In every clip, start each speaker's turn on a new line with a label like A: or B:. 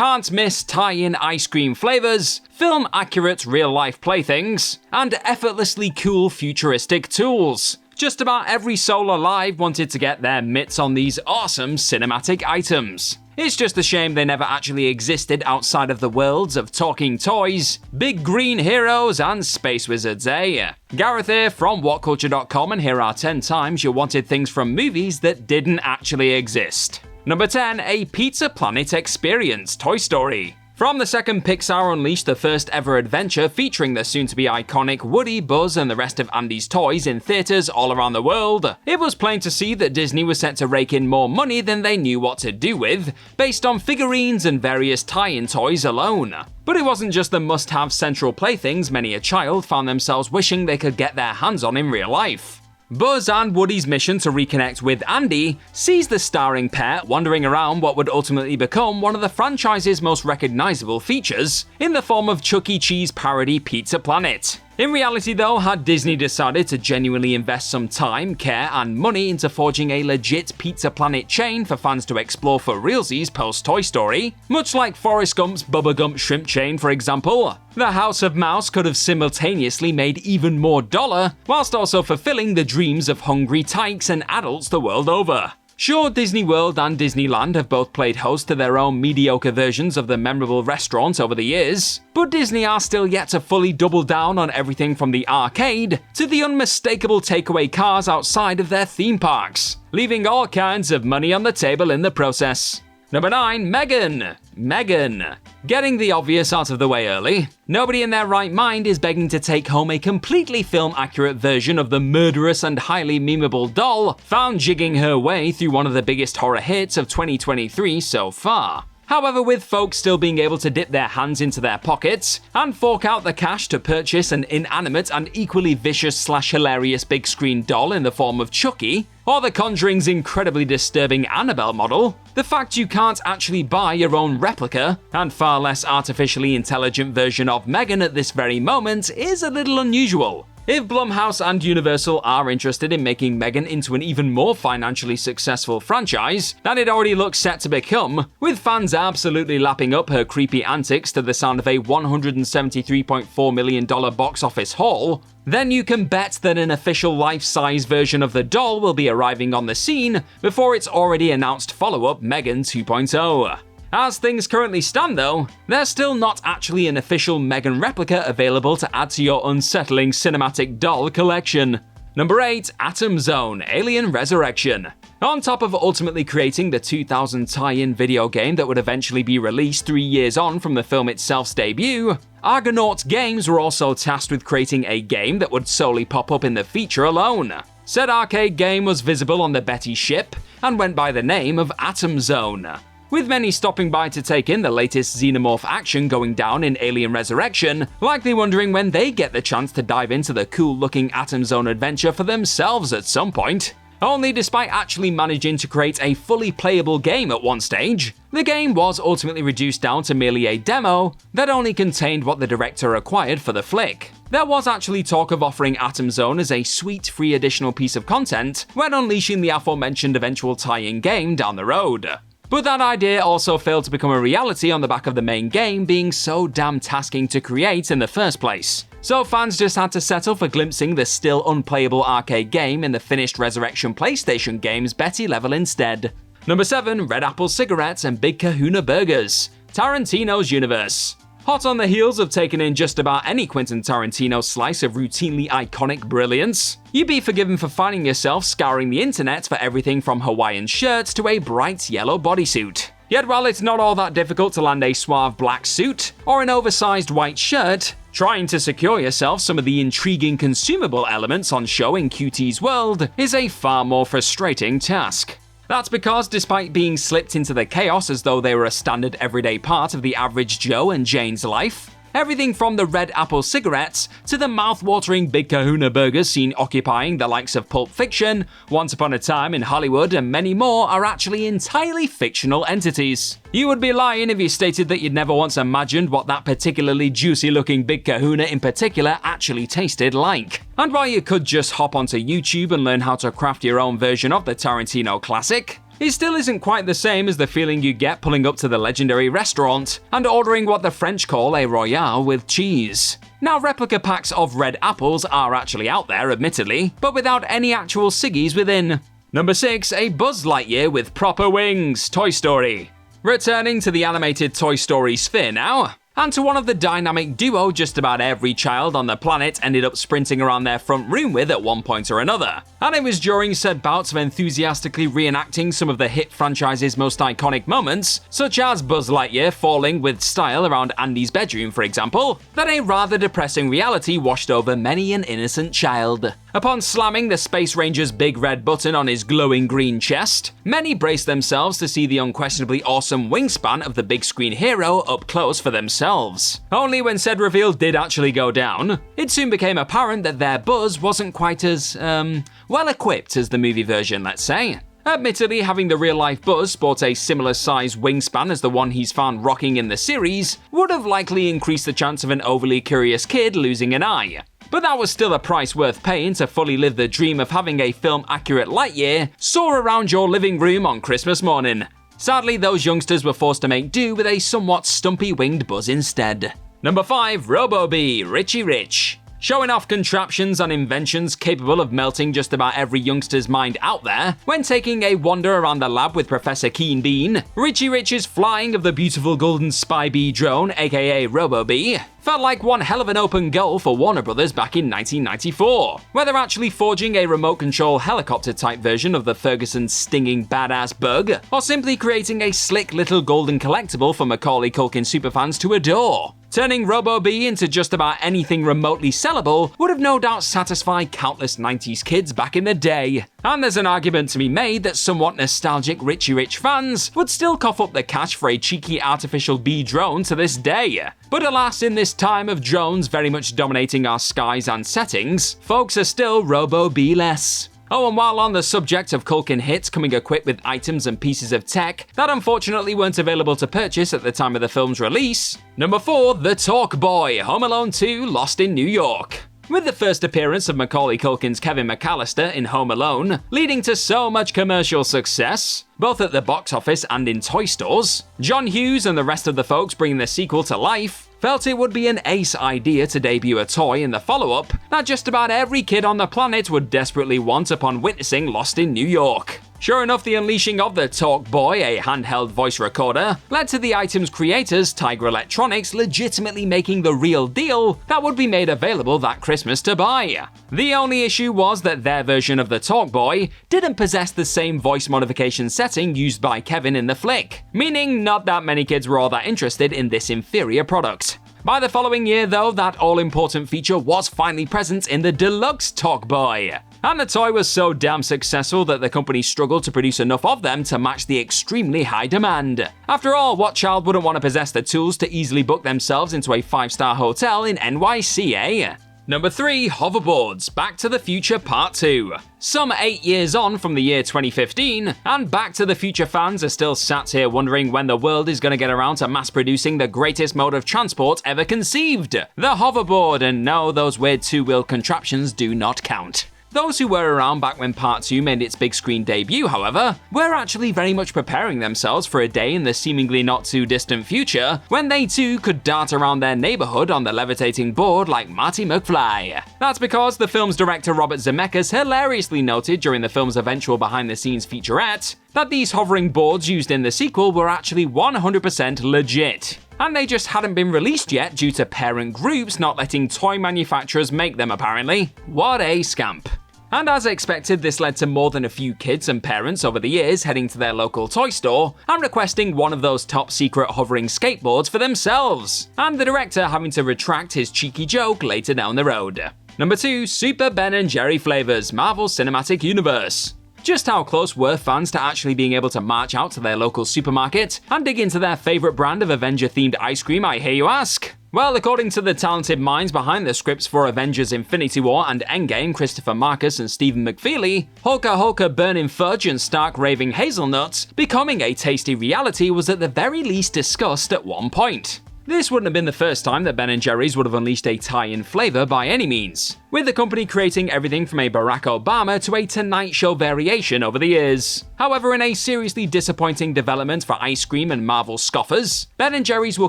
A: can't miss tie-in ice cream flavors, film-accurate real-life playthings, and effortlessly cool futuristic tools. Just about every soul alive wanted to get their mitts on these awesome cinematic items. It's just a shame they never actually existed outside of the worlds of talking toys, big green heroes, and space wizards, eh? Gareth here from WhatCulture.com, and here are 10 times you wanted things from movies that didn't actually exist. Number 10. A Pizza Planet Experience, Toy Story. From the second Pixar unleashed the first ever adventure featuring the soon-to-be iconic Woody, Buzz, and the rest of Andy's toys in theaters all around the world, it was plain to see that Disney was set to rake in more money than they knew what to do with, based on figurines and various tie-in toys alone. But it wasn't just the must-have central playthings many a child found themselves wishing they could get their hands on in real life. Buzz and Woody's mission to reconnect with Andy sees the starring pair wandering around what would ultimately become one of the franchise's most recognizable features, in the form of Chuck E. Cheese parody Pizza Planet. In reality though, had Disney decided to genuinely invest some time, care, and money into forging a legit Pizza Planet chain for fans to explore for realsies post-Toy Story, much like Forrest Gump's Bubba Gump shrimp chain for example, the House of Mouse could have simultaneously made even more dollar, whilst also fulfilling the dreams of hungry tykes and adults the world over. Sure, Disney World and Disneyland have both played host to their own mediocre versions of the memorable restaurants over the years, but Disney are still yet to fully double down on everything from the arcade to the unmistakable takeaway cars outside of their theme parks, leaving all kinds of money on the table in the process. Number 9. Megan. Getting the obvious out of the way early, nobody in their right mind is begging to take home a completely film-accurate version of the murderous and highly memeable doll found jigging her way through one of the biggest horror hits of 2023 so far. However, with folks still being able to dip their hands into their pockets and fork out the cash to purchase an inanimate and equally vicious/hilarious big screen doll in the form of Chucky, or The Conjuring's incredibly disturbing Annabelle model, the fact you can't actually buy your own replica and far less artificially intelligent version of Megan at this very moment is a little unusual. If Blumhouse and Universal are interested in making Megan into an even more financially successful franchise than it already looks set to become, with fans absolutely lapping up her creepy antics to the sound of a $173.4 million box office haul, then you can bet that an official life-size version of the doll will be arriving on the scene before its already announced follow-up Megan 2.0. As things currently stand though, there's still not actually an official Megan replica available to add to your unsettling cinematic doll collection. Number 8. Atom Zone: Alien Resurrection. On top of ultimately creating the 2000 tie-in video game that would eventually be released 3 years on from the film itself's debut, Argonaut Games were also tasked with creating a game that would solely pop up in the feature alone. Said arcade game was visible on the Betty ship and went by the name of Atom Zone, with many stopping by to take in the latest xenomorph action going down in Alien Resurrection, likely wondering when they get the chance to dive into the cool-looking Atom Zone adventure for themselves at some point. Only despite actually managing to create a fully playable game at one stage, the game was ultimately reduced down to merely a demo that only contained what the director required for the flick. There was actually talk of offering Atom Zone as a sweet free additional piece of content when unleashing the aforementioned eventual tie-in game down the road. But that idea also failed to become a reality on the back of the main game being so damn tasking to create in the first place. So fans just had to settle for glimpsing the still unplayable arcade game in the finished Resurrection PlayStation game's Betty level instead. Number 7. Red Apple Cigarettes and Big Kahuna Burgers: Tarantinos Universe. Hot on the heels of taking in just about any Quentin Tarantino slice of routinely iconic brilliance, you'd be forgiven for finding yourself scouring the internet for everything from Hawaiian shirts to a bright yellow bodysuit. Yet while it's not all that difficult to land a suave black suit or an oversized white shirt, trying to secure yourself some of the intriguing consumable elements on show in QT's world is a far more frustrating task. That's because despite being slipped into the chaos as though they were a standard everyday part of the average Joe and Jane's life, everything from the Red Apple cigarettes to the mouth-watering Big Kahuna burgers seen occupying the likes of Pulp Fiction, Once Upon a Time in Hollywood, and many more are actually entirely fictional entities. You would be lying if you stated that you'd never once imagined what that particularly juicy-looking Big Kahuna in particular actually tasted like. And while you could just hop onto YouTube and learn how to craft your own version of the Tarantino classic, it still isn't quite the same as the feeling you get pulling up to the legendary restaurant and ordering what the French call a Royale with cheese. Now, replica packs of red apples are actually out there, admittedly, but without any actual ciggies within. Number 6, a Buzz Lightyear with proper wings, Toy Story. Returning to the animated Toy Story sphere now, and to one of the dynamic duo just about every child on the planet ended up sprinting around their front room with at one point or another. And it was during said bouts of enthusiastically reenacting some of the hit franchise's most iconic moments, such as Buzz Lightyear falling with style around Andy's bedroom, for example, that a rather depressing reality washed over many an innocent child. Upon slamming the Space Ranger's big red button on his glowing green chest, many braced themselves to see the unquestionably awesome wingspan of the big screen hero up close for themselves. Only when said reveal did actually go down, it soon became apparent that their Buzz wasn't quite as, well equipped as the movie version, let's say. Admittedly, having the real-life Buzz sport a similar size wingspan as the one he's found rocking in the series would have likely increased the chance of an overly curious kid losing an eye. But that was still a price worth paying to fully live the dream of having a film-accurate Lightyear soar around your living room on Christmas morning. Sadly, those youngsters were forced to make do with a somewhat stumpy-winged Buzz instead. Number 5, Robobee, Richie Rich. Showing off contraptions and inventions capable of melting just about every youngster's mind out there, when taking a wander around the lab with Professor Keen Bean, Richie Rich's flying of the beautiful golden spy bee drone, aka Robobee, felt like one hell of an open goal for Warner Brothers back in 1994. Whether actually forging a remote control helicopter type version of the Ferguson's stinging badass bug, or simply creating a slick little golden collectible for Macaulay Culkin superfans to adore. Turning Robobee into just about anything remotely sellable would have no doubt satisfied countless 90s kids back in the day. And there's an argument to be made that somewhat nostalgic Richie Rich fans would still cough up the cash for a cheeky artificial bee drone to this day. But alas, in this time of drones very much dominating our skies and settings, folks are still Robobee-less. Oh, and while on the subject of Culkin hits coming equipped with items and pieces of tech that unfortunately weren't available to purchase at the time of the film's release, number 4, The Talk Boy, Home Alone 2, Lost in New York. With the first appearance of Macaulay Culkin's Kevin McAllister in Home Alone leading to so much commercial success, both at the box office and in toy stores, John Hughes and the rest of the folks bringing the sequel to life felt it would be an ace idea to debut a toy in the follow-up that just about every kid on the planet would desperately want upon witnessing Lost in New York. Sure enough, the unleashing of the Talk Boy, a handheld voice recorder, led to the item's creators, Tiger Electronics, legitimately making the real deal that would be made available that Christmas to buy. The only issue was that their version of the Talk Boy didn't possess the same voice modification setting used by Kevin in the flick, meaning not that many kids were all that interested in this inferior product. By the following year, though, that all-important feature was finally present in the deluxe Talk Boy. And the toy was so damn successful that the company struggled to produce enough of them to match the extremely high demand. After all, what child wouldn't want to possess the tools to easily book themselves into a 5-star hotel in NYC, eh? Number 3, Hoverboards, Back to the Future Part 2. Some 8 years on from the year 2015, and Back to the Future fans are still sat here wondering when the world is going to get around to mass producing the greatest mode of transport ever conceived, the hoverboard, and no, those weird two-wheel contraptions do not count. Those who were around back when Part 2 made its big screen debut, however, were actually very much preparing themselves for a day in the seemingly not too distant future when they too could dart around their neighborhood on the levitating board like Marty McFly. That's because the film's director Robert Zemeckis hilariously noted during the film's eventual behind-the-scenes featurette that these hovering boards used in the sequel were actually 100% legit. And they just hadn't been released yet due to parent groups not letting toy manufacturers make them apparently. What a scamp. And as expected, this led to more than a few kids and parents over the years heading to their local toy store and requesting one of those top secret hovering skateboards for themselves, and the director having to retract his cheeky joke later down the road. Number 2, Super Ben and Jerry Flavours, Marvel Cinematic Universe. Just how close were fans to actually being able to march out to their local supermarket and dig into their favourite brand of Avenger-themed ice cream, I hear you ask? Well, according to the talented minds behind the scripts for Avengers Infinity War and Endgame, Christopher Marcus and Stephen McFeely, Hulka Hulka Burning Fudge and Stark Raving Hazelnuts becoming a tasty reality was at the very least discussed at one point. This wouldn't have been the first time that Ben & Jerry's would have unleashed a tie-in flavor by any means, with the company creating everything from a Barack Obama to a Tonight Show variation over the years. However, in a seriously disappointing development for ice cream and Marvel scoffers, Ben & Jerry's will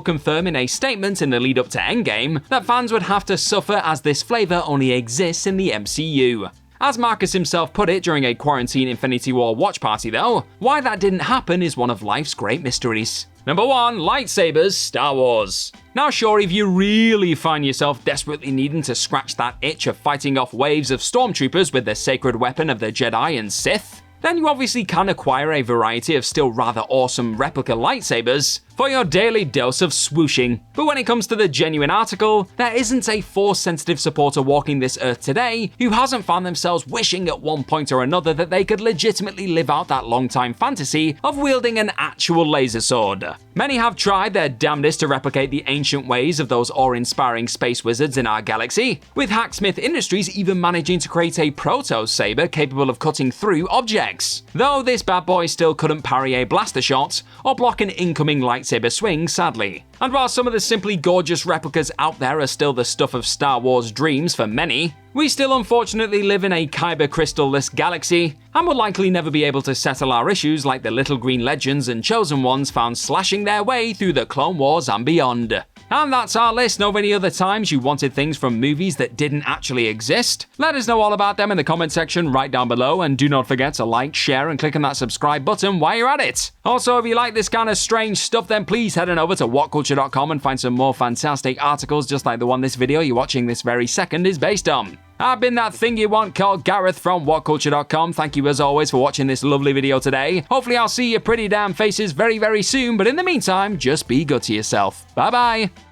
A: confirm in a statement in the lead up to Endgame that fans would have to suffer as this flavor only exists in the MCU. As Marcus himself put it during a quarantine Infinity War watch party though, why that didn't happen is one of life's great mysteries. Number 1. Lightsabers, Star Wars. Now sure, if you really find yourself desperately needing to scratch that itch of fighting off waves of stormtroopers with the sacred weapon of the Jedi and Sith, then you obviously can acquire a variety of still rather awesome replica lightsabers for your daily dose of swooshing. But when it comes to the genuine article, there isn't a Force-sensitive supporter walking this earth today who hasn't found themselves wishing at one point or another that they could legitimately live out that long-time fantasy of wielding an actual laser sword. Many have tried their damnedest to replicate the ancient ways of those awe-inspiring space wizards in our galaxy, with Hacksmith Industries even managing to create a proto-saber capable of cutting through objects. Though this bad boy still couldn't parry a blaster shot or block an incoming lightsaber swing, sadly. And while some of the simply gorgeous replicas out there are still the stuff of Star Wars dreams for many, we still unfortunately live in a kyber crystal-less galaxy, and will likely never be able to settle our issues like the little green legends and chosen ones found slashing their way through the Clone Wars and beyond. And that's our list of any other times you wanted things from movies that didn't actually exist. Let us know all about them in the comment section right down below, and do not forget to like, share, and click on that subscribe button while you're at it. Also, if you like this kind of strange stuff, then please head on over to whatculture.com and find some more fantastic articles just like the one this video you're watching this very second is based on. I've been that thing you want called Gareth from whatculture.com. Thank you as always for watching this lovely video today. Hopefully I'll see your pretty damn faces very, very soon, but in the meantime, just be good to yourself. Bye bye!